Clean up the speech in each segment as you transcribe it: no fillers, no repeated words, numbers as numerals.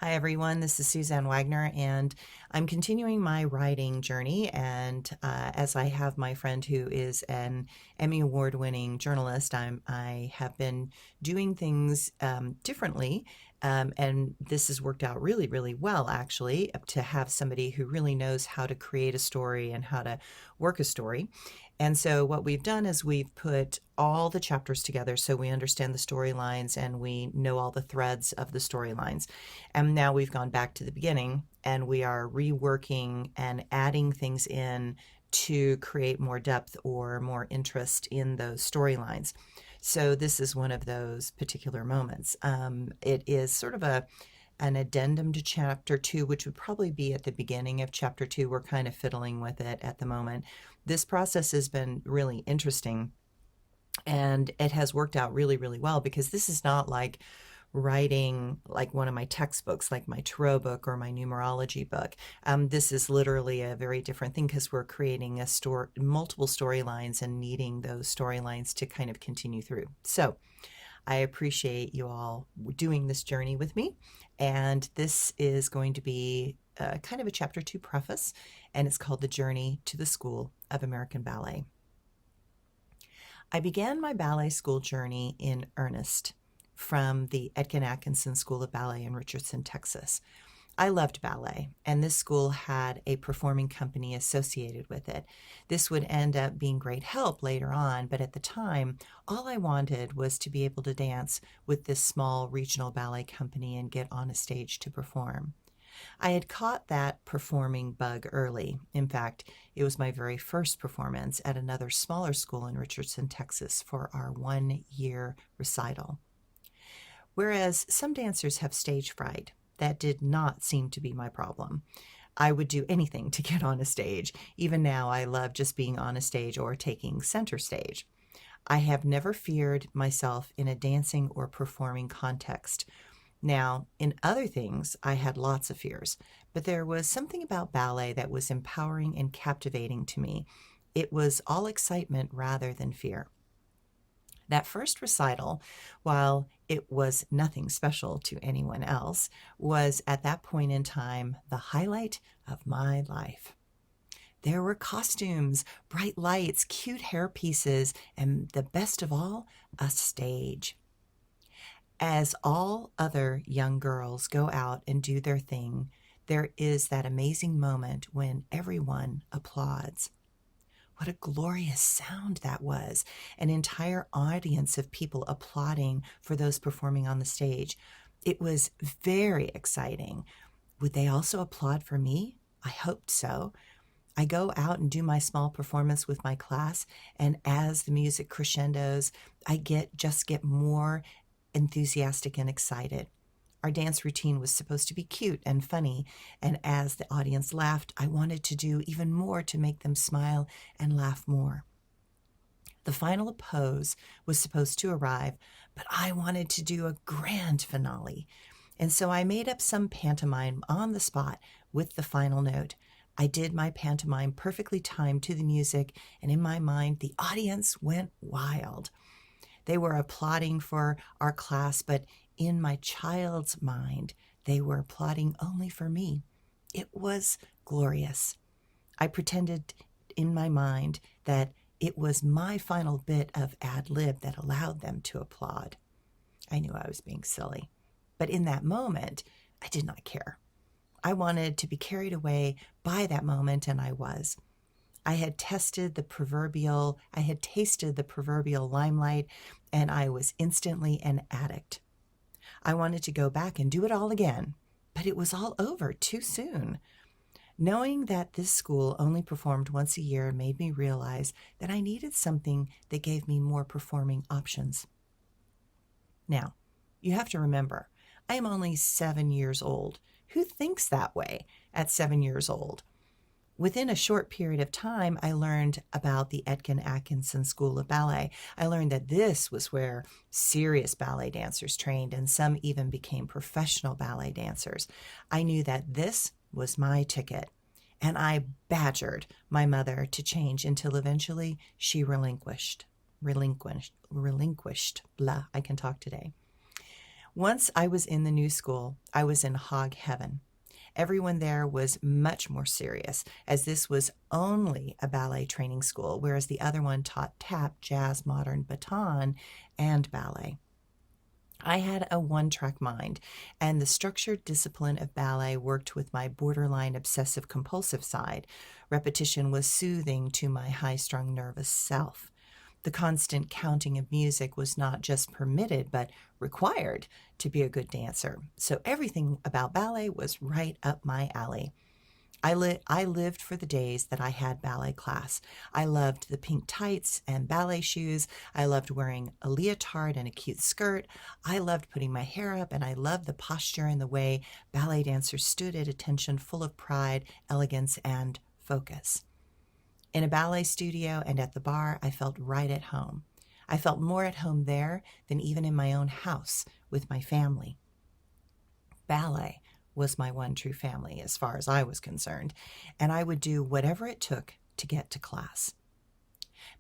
Hi, everyone. This is Suzanne Wagner, and I'm continuing my writing journey. And as I have my friend who is an Emmy Award winning journalist, I have been doing things differently. And this has worked out really, really well, actually, to have somebody who really knows how to create a story and how to work a story. And so, what we've done is we've put all the chapters together so we understand the storylines and we know all the threads of the storylines. And now we've gone back to the beginning and we are reworking and adding things in to create more depth or more interest in those storylines. So this is one of those particular moments. It is sort of an addendum to chapter 2, which would probably be at the beginning of chapter 2. We're kind of fiddling with it at the moment. This process has been really interesting and it has worked out really, really well because this is not like writing like one of my textbooks, like my tarot book or my numerology book. This is literally a very different thing because we're creating multiple storylines and needing those storylines to kind of continue through. So I appreciate you all doing this journey with me. And this is going to be kind of a chapter 2 preface, and it's called The Journey to the School of American Ballet. I began my ballet school journey in earnest from the Etgen-Atkinson School of Ballet in Richardson, Texas. I loved ballet, and this school had a performing company associated with it. This would end up being great help later on, but at the time, all I wanted was to be able to dance with this small regional ballet company and get on a stage to perform. I had caught that performing bug early. In fact, it was my very first performance at another smaller school in Richardson, Texas for our 1-year recital. Whereas some dancers have stage fright, that did not seem to be my problem. I would do anything to get on a stage. Even now, I love just being on a stage or taking center stage. I have never feared myself in a dancing or performing context. Now, in other things, I had lots of fears, but there was something about ballet that was empowering and captivating to me. It was all excitement rather than fear. That first recital, while it was nothing special to anyone else, was at that point in time the highlight of my life. There were costumes, bright lights, cute hair pieces, and the best of all, a stage. As all other young girls go out and do their thing, there is that amazing moment when everyone applauds. What a glorious sound that was. An entire audience of people applauding for those performing on the stage. It was very exciting. Would they also applaud for me? I hoped so. I go out and do my small performance with my class, and as the music crescendos, I just get more enthusiastic and excited. Our dance routine was supposed to be cute and funny, and as the audience laughed, I wanted to do even more to make them smile and laugh more. The final pose was supposed to arrive, but I wanted to do a grand finale, and so I made up some pantomime on the spot with the final note. I did my pantomime perfectly timed to the music, and in my mind, the audience went wild. They were applauding for our class, but in my child's mind, they were applauding only for me. It was glorious. I pretended in my mind that it was my final bit of ad lib that allowed them to applaud. I knew I was being silly, but in that moment, I did not care. I wanted to be carried away by that moment, and I was. I had tasted the proverbial limelight, and I was instantly an addict. I wanted to go back and do it all again, but it was all over too soon. Knowing that this school only performed once a year made me realize that I needed something that gave me more performing options. Now, you have to remember, I am only 7 years old. Who thinks that way at 7 years old? Within a short period of time, I learned about the Etgen-Atkinson School of Ballet. I learned that this was where serious ballet dancers trained, and some even became professional ballet dancers. I knew that this was my ticket, and I badgered my mother to change until eventually she relinquished. Blah, I can talk today. Once I was in the new school, I was in hog heaven. Everyone there was much more serious, as this was only a ballet training school, whereas the other one taught tap, jazz, modern, baton, and ballet. I had a one-track mind, and the structured discipline of ballet worked with my borderline obsessive compulsive side. Repetition was soothing to my high-strung nervous self. The constant counting of music was not just permitted, but required to be a good dancer. So everything about ballet was right up my alley. I lived for the days that I had ballet class. I loved the pink tights and ballet shoes. I loved wearing a leotard and a cute skirt. I loved putting my hair up, and I loved the posture and the way ballet dancers stood at attention, full of pride, elegance, and focus. In a ballet studio and at the bar, I felt right at home. I felt more at home there than even in my own house with my family. Ballet was my one true family as far as I was concerned, and I would do whatever it took to get to class.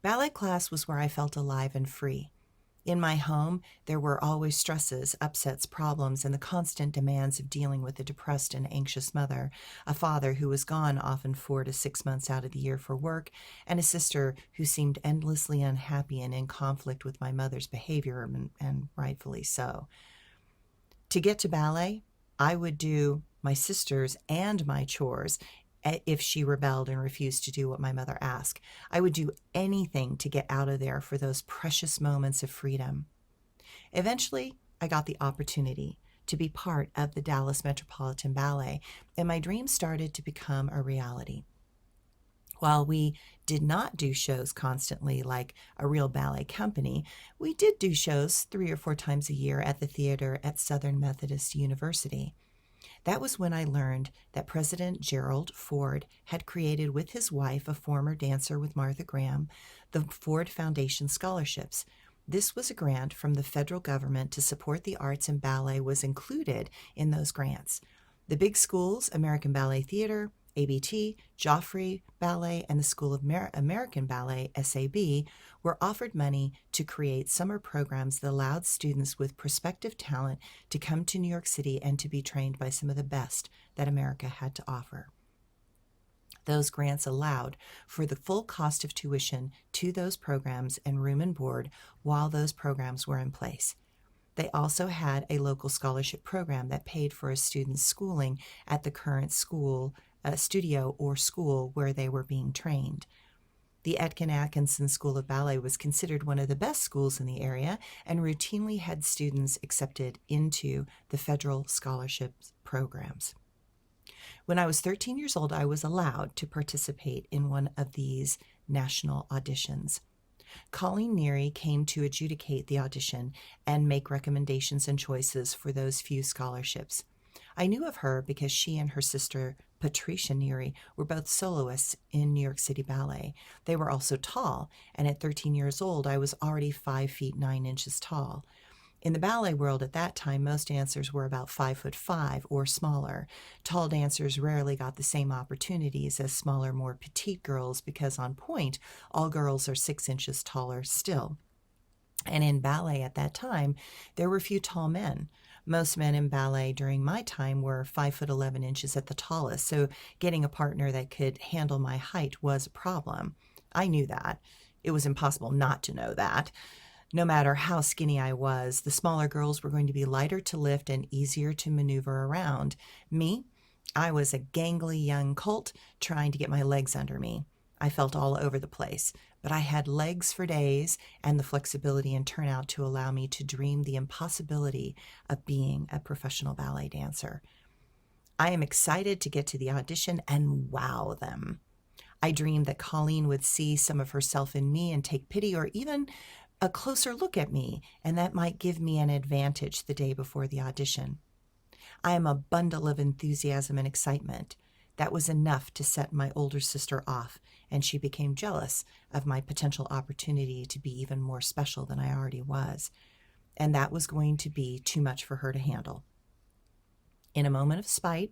Ballet class was where I felt alive and free. In my home, there were always stresses, upsets, problems, and the constant demands of dealing with a depressed and anxious mother, a father who was gone often 4 to 6 months out of the year for work, and a sister who seemed endlessly unhappy and in conflict with my mother's behavior, and rightfully so. To get to ballet, I would do my sister's and my chores if she rebelled and refused to do what my mother asked. I would do anything to get out of there for those precious moments of freedom. Eventually, I got the opportunity to be part of the Dallas Metropolitan Ballet, and my dream started to become a reality. While we did not do shows constantly like a real ballet company, we did do shows 3 or 4 times a year at the theater at Southern Methodist University. That was when I learned that President Gerald Ford had created with his wife, a former dancer with Martha Graham, the Ford Foundation Scholarships. This was a grant from the federal government to support the arts, and ballet was included in those grants. The big schools, American Ballet Theater, ABT, Joffrey Ballet, and the School of American Ballet, SAB, were offered money to create summer programs that allowed students with prospective talent to come to New York City and to be trained by some of the best that America had to offer. Those grants allowed for the full cost of tuition to those programs and room and board while those programs were in place. They also had a local scholarship program that paid for a student's schooling at the current school, studio or school where they were being trained. The Etgen-Atkinson School of Ballet was considered one of the best schools in the area and routinely had students accepted into the federal scholarship programs. When I was 13 years old, I was allowed to participate in one of these national auditions. Colleen Neary came to adjudicate the audition and make recommendations and choices for those few scholarships. I knew of her because she and her sister, Patricia Neary, were both soloists in New York City Ballet. They were also tall, and at 13 years old, I was already 5 feet 9 inches tall. In the ballet world at that time, most dancers were about 5'5" or smaller. Tall dancers rarely got the same opportunities as smaller, more petite girls because on point, all girls are 6 inches taller still. And in ballet at that time, there were few tall men. Most men in ballet during my time were 5'11" at the tallest, so getting a partner that could handle my height was a problem. I knew that. It was impossible not to know that. No matter how skinny I was, the smaller girls were going to be lighter to lift and easier to maneuver around. Me, I was a gangly young colt trying to get my legs under me. I felt all over the place, but I had legs for days and the flexibility and turnout to allow me to dream the impossibility of being a professional ballet dancer. I am excited to get to the audition and wow them. I dreamed that Colleen would see some of herself in me and take pity or even a closer look at me, and that might give me an advantage the day before the audition. I am a bundle of enthusiasm and excitement. That was enough to set my older sister off, and she became jealous of my potential opportunity to be even more special than I already was. And that was going to be too much for her to handle. In a moment of spite,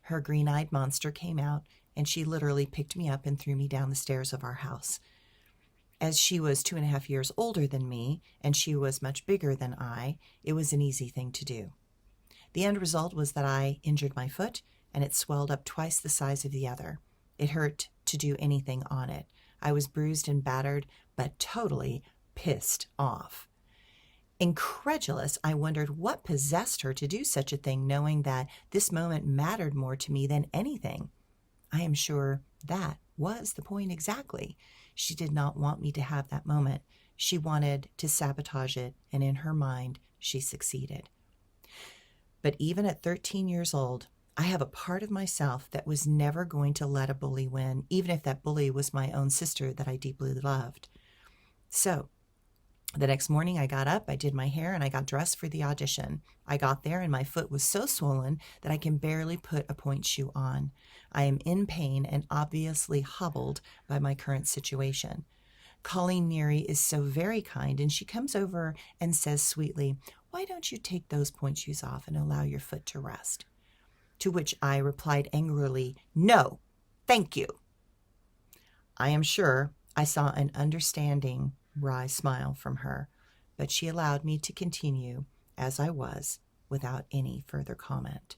her green-eyed monster came out, and she literally picked me up and threw me down the stairs of our house. As she was 2.5 years older than me and she was much bigger than I, it was an easy thing to do. The end result was that I injured my foot and it swelled up twice the size of the other. It hurt to do anything on it. I was bruised and battered, but totally pissed off. Incredulous, I wondered what possessed her to do such a thing, knowing that this moment mattered more to me than anything. I am sure that was the point exactly. She did not want me to have that moment. She wanted to sabotage it, and in her mind, she succeeded. But even at 13 years old, I have a part of myself that was never going to let a bully win, even if that bully was my own sister that I deeply loved. So, the next morning I got up, I did my hair, and I got dressed for the audition. I got there and my foot was so swollen that I can barely put a point shoe on. I am in pain and obviously hobbled by my current situation. Colleen Neary is so very kind, and she comes over and says sweetly, "Why don't you take those point shoes off and allow your foot to rest?" To which I replied angrily, "No, thank you." I am sure I saw an understanding wry smile from her, but she allowed me to continue as I was without any further comment.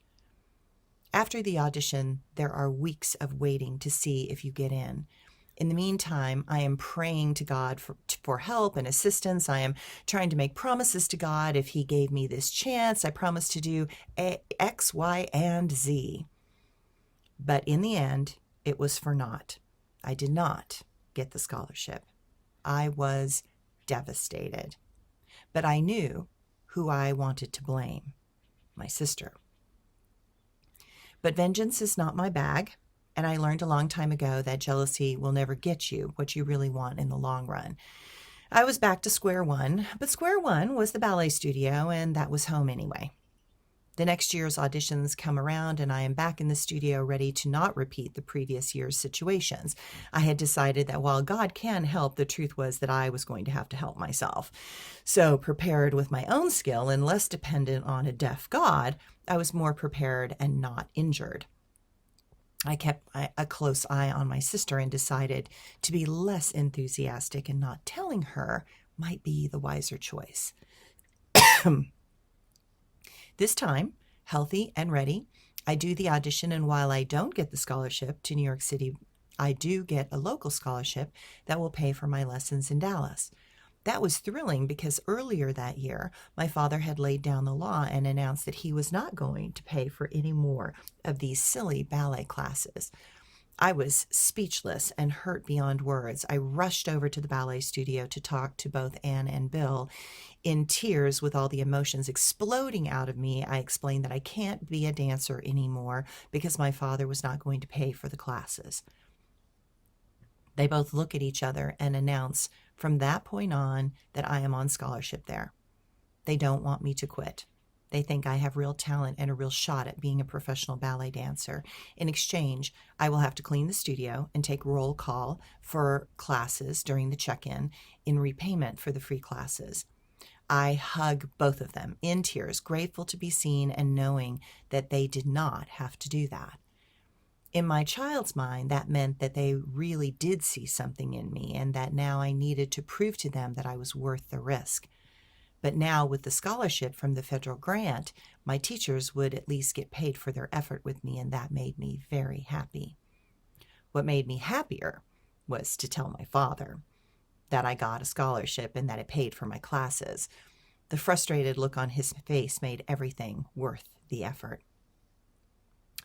After the audition, there are weeks of waiting to see if you get in. In the meantime, I am praying to God for help and assistance. I am trying to make promises to God. If He gave me this chance, I promise to do X, Y, and Z. But in the end, it was for naught. I did not get the scholarship. I was devastated. But I knew who I wanted to blame: my sister. But vengeance is not my bag, and I learned a long time ago that jealousy will never get you what you really want in the long run. I was back to square one, but square one was the ballet studio, and that was home anyway. The next year's auditions come around, and I am back in the studio ready to not repeat the previous year's situations. I had decided that while God can help, the truth was that I was going to have to help myself. So, prepared with my own skill and less dependent on a deaf God, I was more prepared and not injured. I kept a close eye on my sister and decided to be less enthusiastic, and not telling her might be the wiser choice. This time, healthy and ready, I do the audition, and while I don't get the scholarship to New York City, I do get a local scholarship that will pay for my lessons in Dallas. That was thrilling because earlier that year, my father had laid down the law and announced that he was not going to pay for any more of these silly ballet classes. I was speechless and hurt beyond words. I rushed over to the ballet studio to talk to both Anne and Bill. In tears, with all the emotions exploding out of me, I explained that I can't be a dancer anymore because my father was not going to pay for the classes. They both look at each other and announce from that point on that I am on scholarship there. They don't want me to quit. They think I have real talent and a real shot at being a professional ballet dancer. In exchange, I will have to clean the studio and take roll call for classes during the check-in in repayment for the free classes. I hug both of them in tears, grateful to be seen and knowing that they did not have to do that. In my child's mind, that meant that they really did see something in me and that now I needed to prove to them that I was worth the risk. But now, with the scholarship from the federal grant, my teachers would at least get paid for their effort with me, and that made me very happy. What made me happier was to tell my father that I got a scholarship and that it paid for my classes. The frustrated look on his face made everything worth the effort.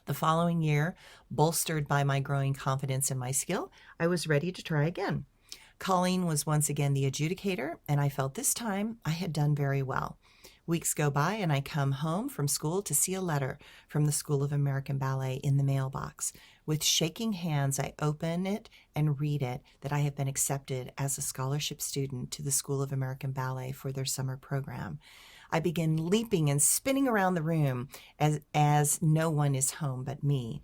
The following year, bolstered by my growing confidence in my skill, I was ready to try again. Colleen was once again the adjudicator, and I felt this time I had done very well. Weeks go by, and I come home from school to see a letter from the School of American Ballet in the mailbox. With shaking hands, I open it and read it that I have been accepted as a scholarship student to the School of American Ballet for their summer program. I begin leaping and spinning around the room as no one is home but me.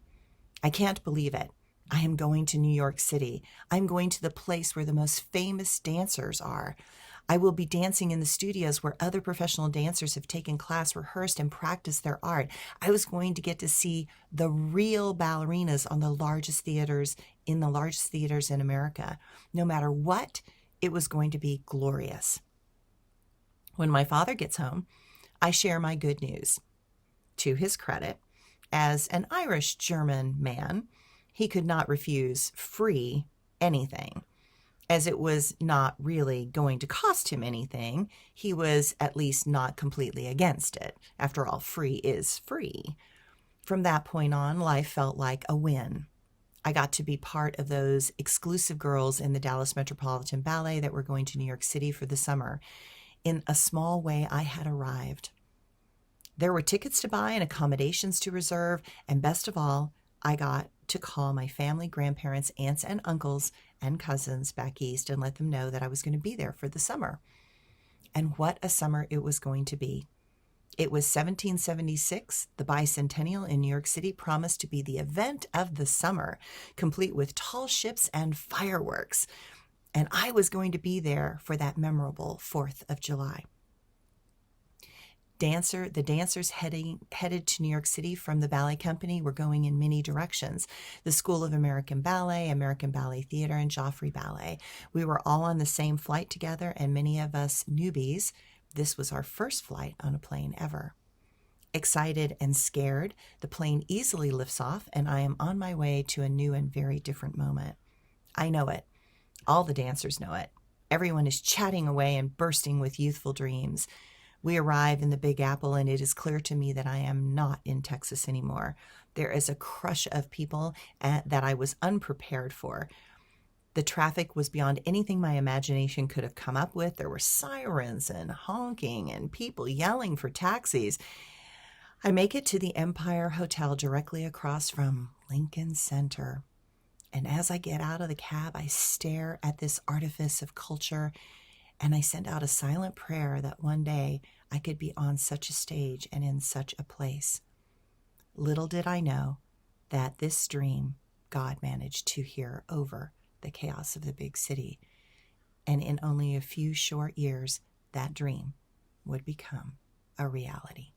I can't believe it. I am going to New York City. I'm going to the place where the most famous dancers are. I will be dancing in the studios where other professional dancers have taken class, rehearsed, and practiced their art. I was going to get to see the real ballerinas on the largest theaters in America. No matter what It was going to be glorious. When my father gets home, I share my good news. To his credit, as an Irish German man, he could not refuse free anything. As it was not really going to cost him anything, he was at least not completely against it. After all, free is free. From that point on, life felt like a win. I got to be part of those exclusive girls in the Dallas Metropolitan Ballet that were going to New York City for the summer. In a small way, I had arrived. There were tickets to buy and accommodations to reserve, and best of all, I got to call my family, grandparents, aunts, and uncles and cousins back east and let them know that I was going to be there for the summer. And what a summer it was going to be. It was 1776. The bicentennial in New York City promised to be the event of the summer, complete with tall ships and fireworks. And I was going to be there for that memorable 4th of July. The dancers headed to New York City from the ballet company were going in many directions. The School of American Ballet, American Ballet Theater, and Joffrey Ballet. We were all on the same flight together, and many of us newbies, this was our first flight on a plane ever. Excited and scared, the plane easily lifts off, and I am on my way to a new and very different moment. I know it. All the dancers know it. Everyone is chatting away and bursting with youthful dreams. We arrive in the Big Apple, and it is clear to me that I am not in Texas anymore. There is a crush of people that I was unprepared for. The traffic was beyond anything my imagination could have come up with. There were sirens and honking and people yelling for taxis. I make it to the Empire Hotel directly across from Lincoln Center. And as I get out of the cab, I stare at this artifice of culture, and I send out a silent prayer that one day I could be on such a stage and in such a place. Little did I know that this dream God managed to hear over the chaos of the big city. And in only a few short years, that dream would become a reality.